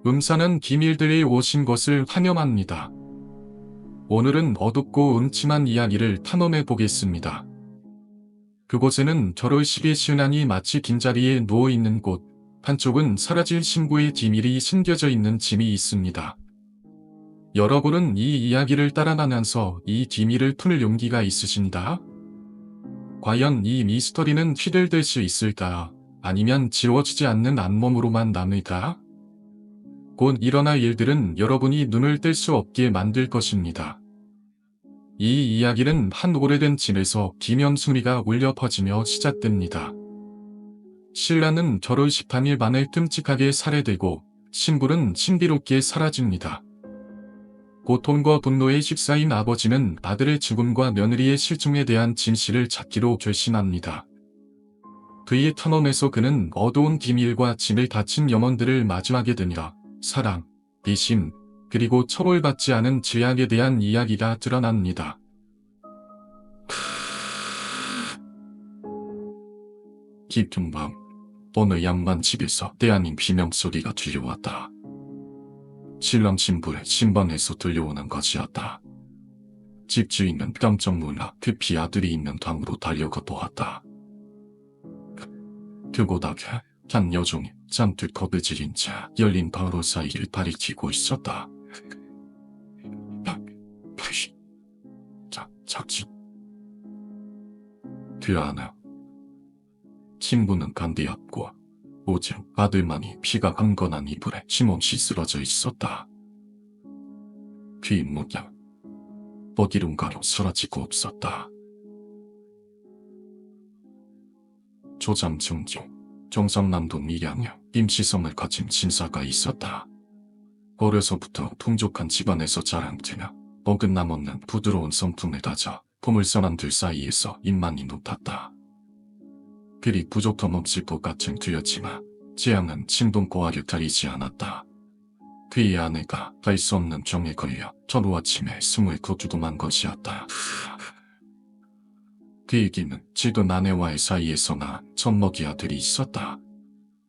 음산한 기밀들이 오신 것을 환영합니다. 오늘은 어둡고 음침한 이야기를 탐험해 보겠습니다. 그곳에는 결혼식의 신앙이 마치 빈자리에 누워있는 곳, 한쪽은 사라질 신부의 비밀이 숨겨져 있는 짐이 있습니다. 여러분은 이 이야기를 따라가면서 이 비밀을 풀 용기가 있으신가? 과연 이 미스터리는 휘둘릴 수 있을까? 아니면 지워지지 않는 안몸으로만 남을까? 곧 일어날 일들은 여러분이 눈을 뗄 수 없게 만들 것입니다. 이 이야기는 한 오래된 집에서 기명 소리가 울려 퍼지며 시작됩니다. 신라는 결혼 13일 만에 끔찍하게 살해되고 신부는 신비롭게 사라집니다. 고통과 분노에 휩싸인 아버지는 아들의 죽음과 며느리의 실종에 대한 진실을 찾기로 결심합니다. 그의 탐험에서 그는 어두운 비밀과 짐을 닫힌 염원들을 마주하게 되니라. 사랑, 비심, 그리고 처벌받지 않은 죄악에 대한 이야기가 드러납니다. 깊은 밤, 어느 양반 집에서 때아닌 비명소리가 들려왔다. 신랑 신부의 신방에서 들려오는 것이었다. 집주인은 깜짝 놀라 급히 아들이 있는 방으로 달려가 보았다. 그곳에 한 여종이 잔뜩 겁을 지린 채 열린 방으로 사이를 가리키고 있었다. 작지. 그 안에 신부는 간디었고 오직 아들만이 피가 강건한 이불에 힘없이 쓰러져 있었다. 뒷목양 어디론가로 사라지고 없었다. 조잠 중중 경상남도 밀양에 임시성을 가진 신사가 있었다. 어려서부터 풍족한 집안에서 자랑되며 어긋남없는 부드러운 성품을 다져 보물사람들 사이에서 입만이 높았다. 그리 부족함 없을 것 같은 그였지만 재앙은 진동고하게 가리지 않았다. 그의 아내가 알 수 없는 병에 걸려 하루아침에 숨을 거두고만 것이었다. 그에게는 지금 아내와의 사이에서 낳은 젖먹이 아들이 있었다.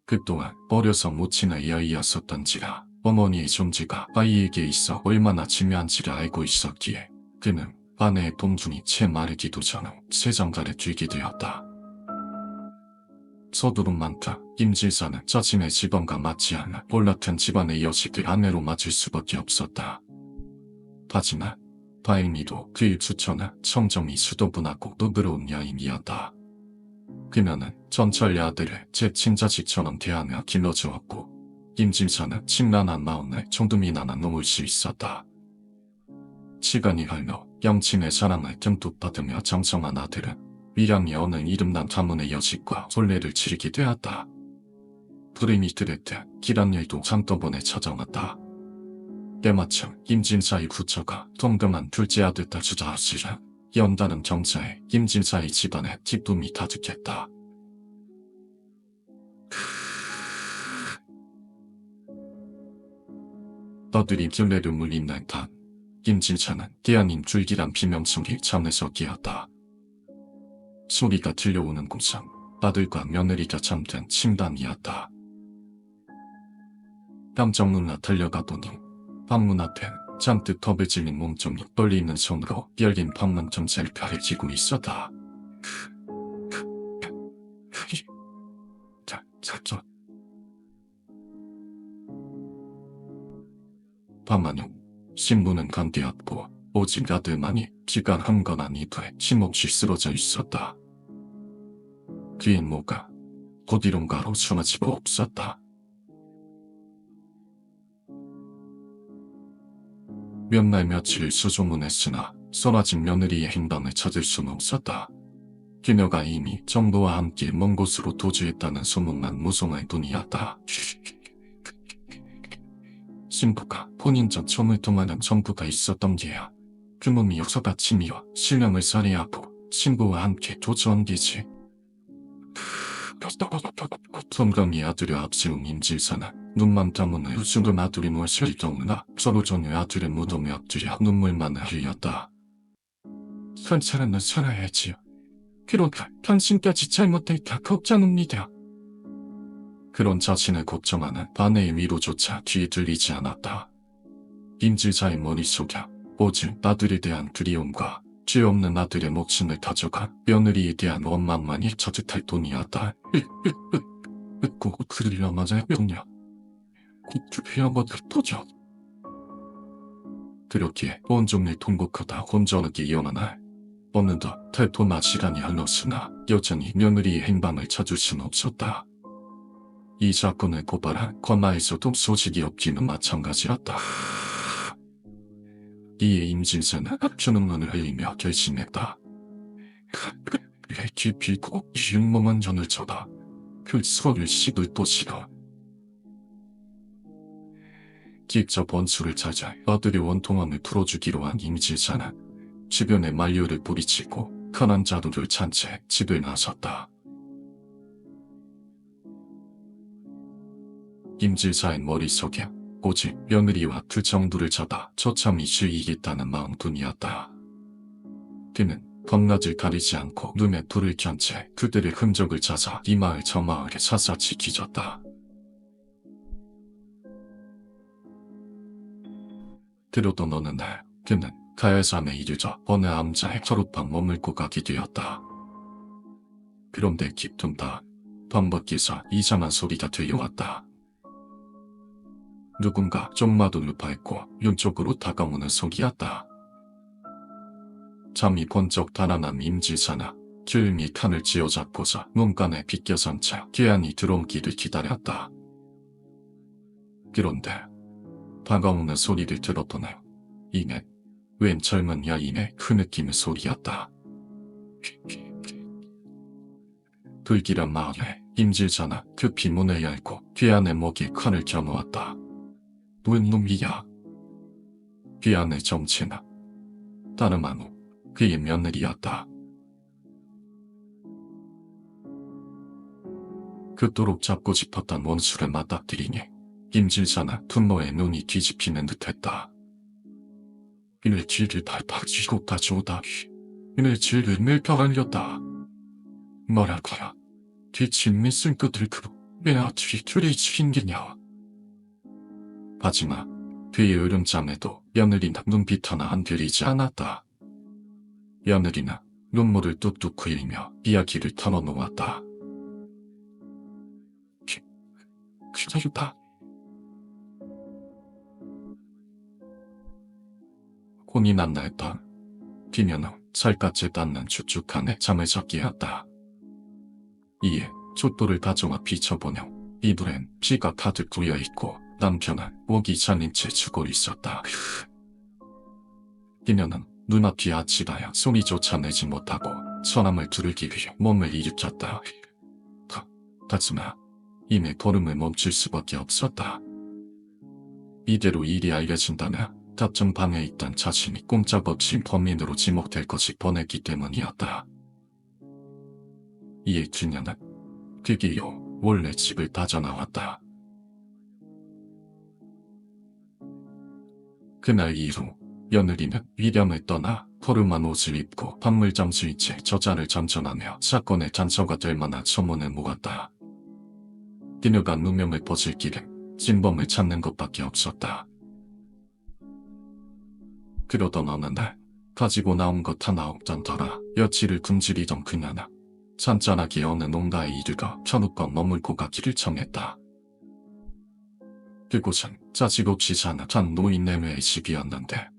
그동안 어려서 모친의 여이였었던지라 어머니의 존재가 아이에게 있어 얼마나 중요한지를 알고 있었기에 그는 아내의 동중이 채 마르기도 전에 세장가를 들게 되었다. 서두름 많다. 임질사는 자신의 집안과 맞지 않아 올라탄 집안의 여식을 아내로 맞을 수밖에 없었다. 하지만 다행히도 그의 주처는 청정이 수도분하고 너그러운 여인이었다. 그녀는 전철의 아들을 제 친자식처럼 대하며 길러주었고 임질사는 침란한 마음에 정둠이 나나 놓을 수 있었다. 시간이 흘러 영친의 사랑을 듬뿍 받으며 장성한 아들은 밀양의 어느 이름난 가문의 여식과 혼례를 치르게 되었다. 불임이 들을 때 길한 일도 한꺼번에 찾아왔다. 때마침 임진사의 부처가 동금한 둘째 아들 딸주자 아씨라 연다는 경사에 임진사의 집안에 기쁨이 가득했다. 너들이 결례를 물린 날단 임진사는 대안인 줄기란 비명소리 잠에서 깨었다. 소리가 들려오는 곳은 아들과 며느리가 잠든 침단이었다. 깜짝 놀라 달려가 보니 방문 앞엔 잔뜩 겁을 질린 몸통이 떨리는 손으로 열린 방문 전체를 가리키고 있었다. 밤마냥 신부는 간디었고 오직 아들만이 피가 흥건한 이불에 힘없이 쓰러져 있었다. 그의 목가 어디론가로 숨어지고 없었다. 몇 날 며칠 수소문했으나 쏟아진 며느리의 행방을 찾을 수는 없었다. 그녀가 이미 정부와 함께 먼 곳으로 도주했다는 소문만 무성할 뿐이었다. 신부가 본인 전 처음을 통하는 정부가 있었던 게야. 그 몸이 여서가 치미와 신령을 살해하고 신부와 함께 도주한 게지. 성감이 아들의 앞세운 임질사는 눈만 감으며 웃음을 아들이 무엇을 떠오르나 서로 전에 아들의 무덤에 엎드려 눈물만을 흘렸다. 괜찮은 살아야지요. 그러다 당신까지 잘못될까 걱정합니다. 그런 자신을 걱정하는 아내의 위로조차 귀에 들리지 않았다. 임지사의 머릿속에 오직 아들에 대한 두려움과 죄 없는 아들의 목숨을 가져가 며느리에 대한 원망만이 저짓할 뿐이었다. 꼭 그들이라 맞아야 병냐. 곧주해야만 터져. 그렇게 온종일 통곡하다 혼전하게 일어나나 어느덧 태토나 시간이 흘렀으나 여전히 며느리의 행방을 찾을 수는 없었다. 이 사건을 고발한 권마에서도 소식이 없기는 마찬가지였다. 이에 임진사는 주눈물을 흘리며 결심했다. 깊이 꼭 흉mom한 전을 쳐다 그 서를 씹을 것이다. 직접 원수를 찾아 아들의 원통함을 풀어주기로 한 임진사는 주변에 만류를 뿌리치고 가난 자루를 찬 채 집에 나섰다. 임진사의 머릿속에 오직 며느리와 그 정도를 잡아 처참히 죽이겠다는 마음뿐이었다. 그는 밤낮을 가리지 않고 눈에 불을 켠 채 그들의 흔적을 찾아 이 마을 저 마을에 샅샅이 뒤졌다. 그러던 어느 날 그는 가야산에 이르자 어느 암자의 서룻방 머물고 가게 되었다. 그런데 깊은 밤 밖에서 이상한 소리가 들려왔다. 누군가 쪽마도 루파했고 윤쪽으로 다가오는 소리였다. 잠이 번쩍 달아난 임지사나 조용히 칸을 쥐어잡고서 문간에 비껴선 채 괴한이 들어오기를 기다렸다. 그런데 다가오는 소리를 들었더니 이내 웬 젊은 여인의 흐느끼는 소리였다. 불길한 마을에 임지사나 급히 문을 열고 괴한의 목에 칼을 겨누었다. 웬 놈이야? 괴한의 정체는 다름 아무 그의 며느리였다. 그토록 잡고 싶었던 원수를 맞닥뜨리니 임질사나 분노에 눈이 뒤집히는 듯했다. 이내 쥐를 밟아쥐고 가져오다. 이내 쥐를 밀켜갈렸다. 뭐라고야? 뒤친미 쓴끝을 그로 내 아들이 둘이 죽인 게냐? 하지만 그의 으름장에도 며느리는 눈빛 하나 안 들리지 않았다. 며느리는 눈물을 뚝뚝 흘리며 이야기를 털어놓았다. 그녀다. 혼이 난 날 밤, 그녀는 살갗에 닿는 축축한 잠을 잡게 했다. 이에 촛불을 가져와 비춰보며 이불엔 피가 가득 고여있고 남편은 목이 잘린 채 죽어 있었다. 그녀는 눈앞이 아치다야 소리조차 내지 못하고 서남을 두르기 위해 몸을 일으켰다. 하지만 이내 걸음을 멈출 수밖에 없었다. 이대로 일이 알려진다면 답정 방에 있던 자신이 꼼짝없이 범인으로 지목될 것이 뻔했기 때문이었다. 이에 그녀는 드디어 원래 집을 빠져나왔다. 그날 이후 며느리는 위령을 떠나 포름한 옷을 입고 판물장수인 채 저자를 전전하며 사건의 단서가 될 만한 소문을 모았다. 그녀가 누명을 벗을 길은 진범을 찾는 것밖에 없었다. 그러던 어느 날 가지고 나온 것 하나 없던 터라 여치를 굶주리던 그녀는 잔잔하게 어느 농가에 이르러 천우껏 머물고 가기를 정했다. 그곳은 자식 없이 사는 한 노인네매의 집이었는데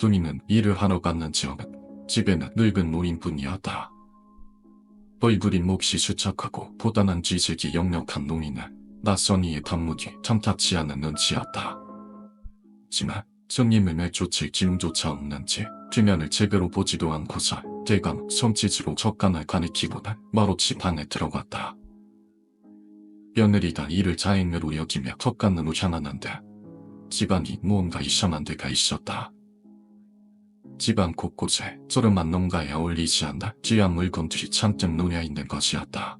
누이는 일을 하러 갔는지어는 집에는 늙은 노인뿐이었다. 얼굴이 몹시 수척하고 보다는 지색이 역력한 노인은 낯선 이의 단무기 탐탁치 않은 눈치였다. 하지만 손님을 내쫓을 기운조차 없는지 뒷면을 제대로 보지도 않고서 대강 손짓으로 젓간을 가리키고는 말없이 방에 들어갔다. 며느리가 이를 자행으로 여기며 젓간으로 향하는데 집안이 무언가 이상한 데가 있었다. 집안 곳곳에 저렴한 농가에 어울리지 않는 귀한 물건들이 잔뜩 놓여있는 것이었다.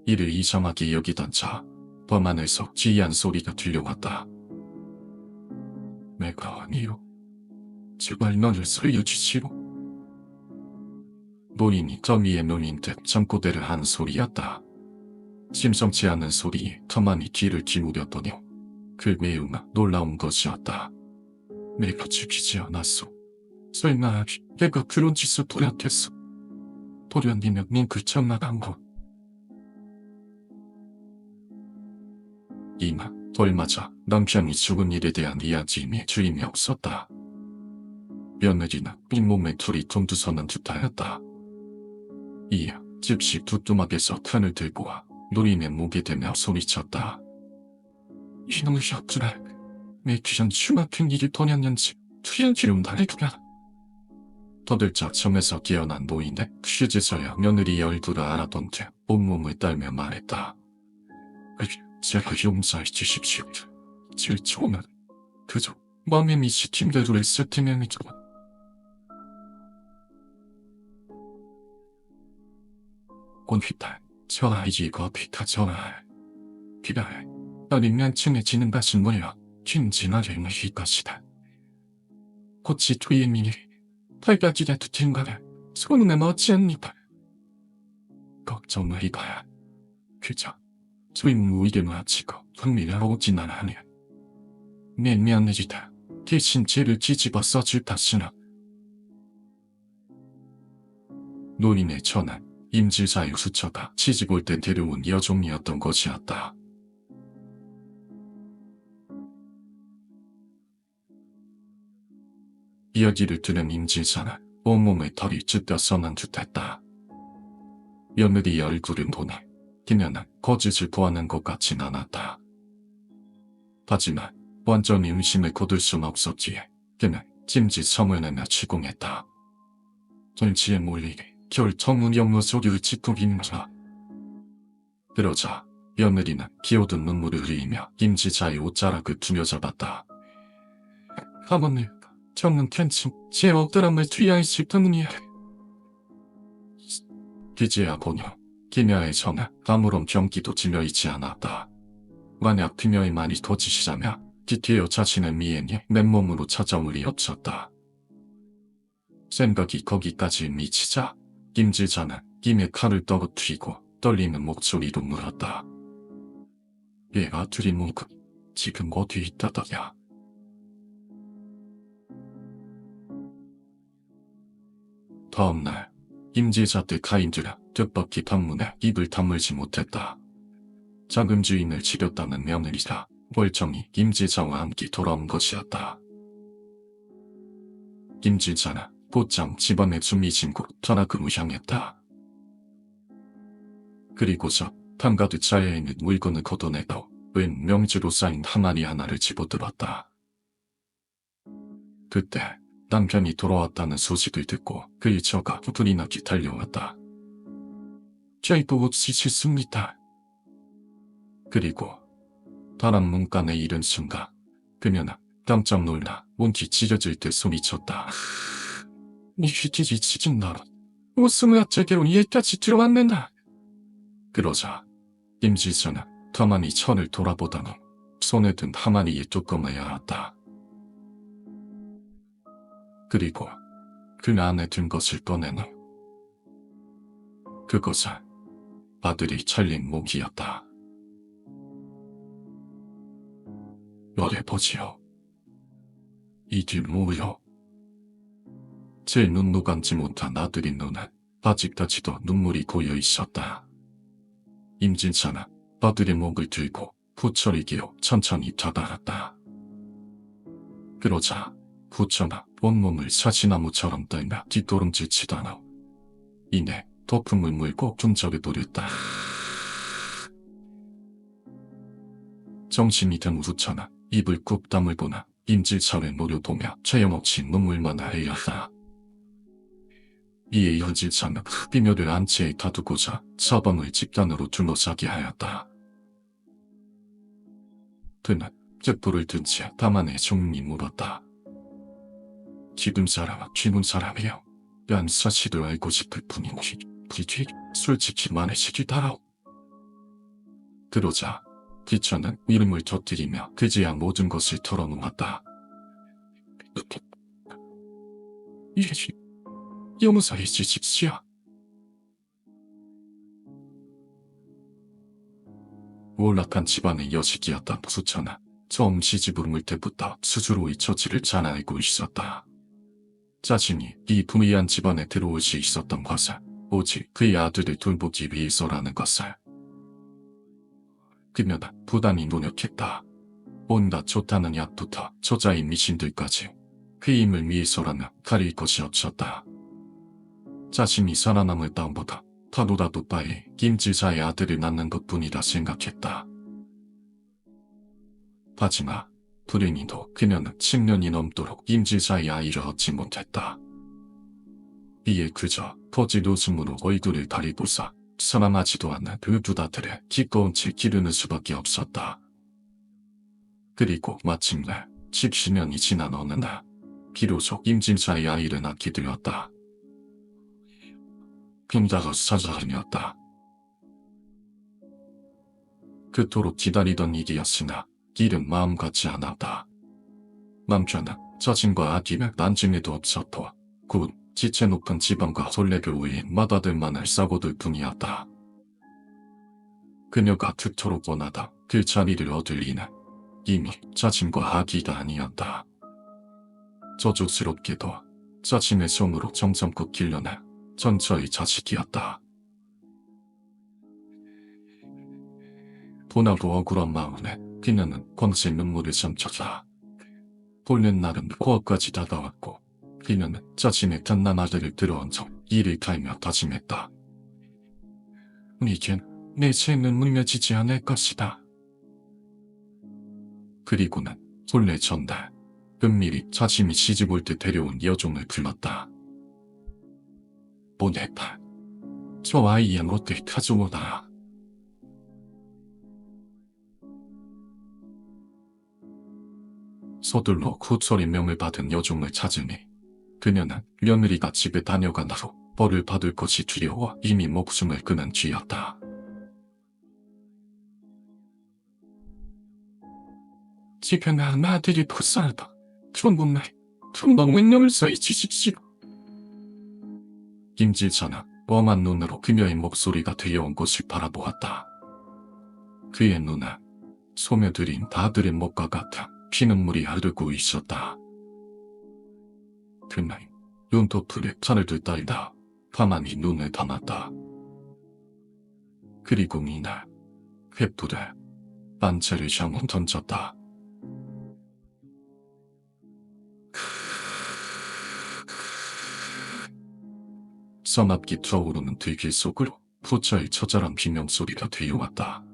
이를 이상하게 여기던 자 범 안에서 귀한 소리가 들려왔다. 내가 아니요. 제발 너를 살려주시오. 노인이 저 위에 누인 듯 잠꼬대를 한 소리였다. 심상치 않은 소리에 가만히 귀를 기울였더니 그 매우 놀라운 것이었다. 내가 죽이지 않았소. 설마 내가 그런 짓을 도렸겠어. 도련님은 그 장난한 거. 이마 얼마자 남편이 죽은 일에 대한 이야기임에 주임이 없었다. 며느리는 잇몸에 둘이 동두서는 듯하였다. 이에 즉시 두뚜막에서 탄을 들고 와 누림의 목에 대며 소리쳤다. 이놈의 셔츠라, 내 귀한 슈마큰 일이 도녔는지 투연 기름 달래두라. 터들짝 점에서 깨어난 노인의 휴지서야 며느리의 얼굴을 알아본 채 온몸을 떨며 말했다. 제가 용서해 주십시오. 제일 처음엔 그저 마음의 미시킨 대로를 세팅해내죠. 곤피탈, 저 아이가 피타져라. 기다려, 어리면 친해지는 것은 뭐야, 김진아를 이 것이다. 곧이 주임이 팔까지라 두친 거를 손에 넣지 않니까. 걱정 말이거야. 그저 주임 우위를 마치고 흥미를 오진 않으니. 내 며느리다. 대신 죄를 뒤집어 써줄 탓이나. 노인의 전화. 임질사의 수처가 시집올 때 데려온 여종이었던 것이었다. 이야기를 들은 임질사는 온몸에 털이 찢겨 써난 듯했다. 며느리의 얼굴은 보내 그녀는 거짓을 보하는 것 같진 않았다. 하지만 완전히 의심을 거둘 순 없었기에 그는 짐짓 성을 내며 추궁했다. 절지에 몰리게 결정은 영어 소리를 짓고 있는가. 그러자 며느리는 기어든 눈물을 흘리며 임지자의 옷자락을 두려잡았다. 아버님, 저는 괜찮, 제 억울함을 뒤야했을 뿐이야. 기지야 보냐, 기녀의 전에 아무런 병기도 질려있지 않았다. 만약 그녀의 말이 거짓이라며 기티어 자신의 미행이 맨몸으로 찾아올 리 없었다. 생각이 거기까지 미치자 임지자는 김에 칼을 떨어뜨리고 떨리는 목소리로 물었다. 얘가 둘이 뭐고 지금 어디 있다더냐. 다음날 임지자 때 가인들은 뜻밖의 방문에 입을 다물지 못했다. 작은 주인을 지렸다는 며느리가 멀쩡히 임지자와 함께 돌아온 것이었다. 임지자는 곧장 집안의 준비신고 전학으로 향했다. 그리고서 판가득 쌓여있는 물건을 걷어내고 웬 명주로 쌓인 항아리 하나를 집어들었다. 그때 남편이 돌아왔다는 소식을 듣고 그의 처가 불이 나게 달려왔다. 저희도 없이 싫습니다. 그리고 다란 문간에 이른 순간 그녀는 깜짝 놀라 몸이 찢어질 듯 소리쳤다. 니 휘티지 찢은 나라 웃음을 앞제게로 얘까지 들어왔는다. 그러자 임지선은 가만히 천을 돌아보더니 손에 든 항아리에 뚜껑을 열었다. 그리고 그 안에 든 것을 꺼내는 그것은 아들이 잘린 목이었다. 말해보지요. 이들 뭐요? 제 눈도 감지 못한 아들의 눈은 아직까지도 눈물이 고여 있었다. 임진사는 아들의 목을 들고 부처리기로 천천히 다가갔다. 그러자 부처가 온몸을 사시나무처럼 떨며 뒷걸음질 치다가 이내 거품을 물고 군적에 돌렸다. 정신이 든 부처는 입을 꾹 다물고나 임질사를 노려보며 채용없이 눈물만 흘렸다. 이에 임질사는 비묘를 안치에 가두고자 서방을 집단으로 둘러싸게 하였다. 그는 쨉불을 든 채 다만의 종이 물었다. 지금 사람은 죽은 사람이요. 난 사실을 알고 싶을 뿐이지. 그지 솔직히 말해시기다오. 그러자 기천은 이름을 터뜨리며 그제야 모든 것을 털어놓았다. 이것이 용서해 주십시오. 월락한 집안의 여식이었던 수천아. 처음 시집을 올 때부터 스스로의 처지를 잘 알고 있었다. 자신이 이 부유한 집안에 들어올 수 있었던 것은 오직 그의 아들을 돌보기 위해서라는 것을. 그녀는 부단히 노력했다. 온갖 좋다는 약부터 저자인 미신들까지 그의 힘을 위해서라면 가릴 것이 없었다. 자신이 살아남을 땅보다 파도라도 빨리 김지사의 아들을 낳는 것뿐이라 생각했다. 하지만 불행히도 그녀는 10년이 넘도록 김지사의 아이를 얻지 못했다. 이에 그저 거짓 웃음으로 얼굴을 가리고서 살아나지도 않는 그 두 아들을 기꺼운 채 기르는 수밖에 없었다. 그리고 마침내 70년이 지난 어느 날 비로소 김진사의 아이를 낳게 되었다. 금자가 사자하였다. 그토록 기다리던 일이었으나 길은 마음 같지 않았다. 남편은 자신과 아기를 난징해도 없었고 곧 지체 높은 지방과 솔레교우의 맏아들만을 싸고들 뿐이었다. 그녀가 그토록 원하다 그 자리를 얻을 이는 이미 자신과 아기가 아니었다. 저주스럽게도 자신의 손으로 정성껏 길러낸 전처의 자식이었다. 분하고 억울한 마음에 그녀는 권세 눈물을 삼켰다. 보는 날은 코앞까지 다가왔고 그녀는 자신의 갓난 아들을 들어앉아 이를 갈며 다짐했다. 이젠 내 죄는 묵혀지지 않을 것이다. 그리고는 본래 전날 은밀히 자신이 시집 올 때 데려온 여종을 불렀다. 보냈다. 저 아이의 못을 가져오다. 서둘러 구설의 명을 받은 여종을 찾으니 그녀는 며느리가 집에 다녀간 후 벌을 받을 것이 두려워 이미 목숨을 끊은 쥐였다. 지금 아들이 불쌍하다. 천국날 천방wen념을 써주십시오. 김지사는 험한 눈으로 그녀의 목소리가 들려온 곳을 바라보았다. 그의 눈은 소며들인 아들의 목과 같아 피눈물이 흐르고 있었다. 그날 눈도풀에 칼을 들 딸다 가만히 눈을 감았다. 그리고 이날 횃불에 반채를 향해 던졌다. 서납기 떠오르는 들길 속으로 부처의 처절한 비명소리가 들려왔다.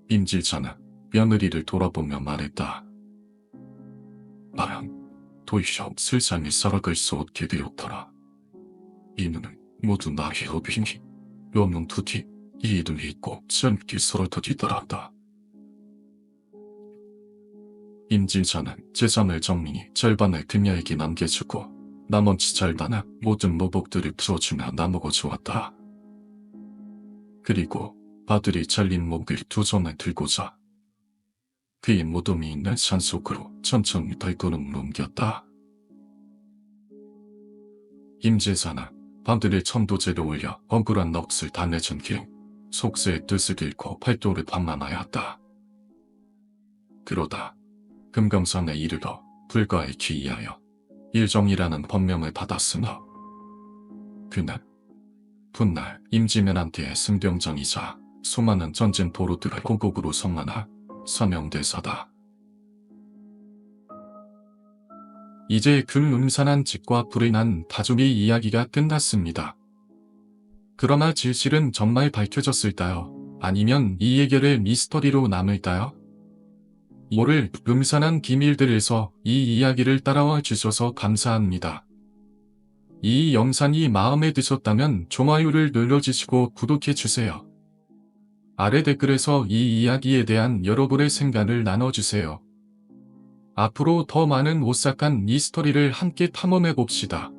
임질자는 며느리를 돌아보며 말했다. 나는 더 이상 세상에 살아갈 수 없게 되었더라. 이누는 모두 나의 어빈이 없는 두디 이 일을 잊고 젊게 쓰러지더란다. 임질자는 재산을 정리히 절반을 그녀에게 남겨주고 나머지 절반은 모든 모복들을 풀어주며 나누고 주었다. 그리고 아들이 잘린 목을 두 손에 들고서 그의 무덤이 있는 산속으로 천천히 발걸음을 옮겼다. 임재사는 아들의 천도제를 올려 억울한 넋을 다 내준 뒤 속세의 뜻을 잃고 팔도를 반만하였다. 그러다 금강산에 이르러 불가에 귀의하여 일정이라는 법명을 받았으나 그는 훗날 임지면한테의 승병장이자 수많은 전쟁 보루들을 고국으로 성만한 사명대사다. 이제 그 음산한 집과 불이 난 다중의 이야기가 끝났습니다. 그러나 진실은 정말 밝혀졌을까요? 아니면 이 해결의 미스터리로 남을까요? 모를 음산한 비밀들에서 이 이야기를 따라와 주셔서 감사합니다. 이 영상이 마음에 드셨다면 좋아요를 눌러주시고 구독해주세요. 아래 댓글에서 이 이야기에 대한 여러분의 생각을 나눠주세요. 앞으로 더 많은 오싹한 미스터리를 함께 탐험해봅시다.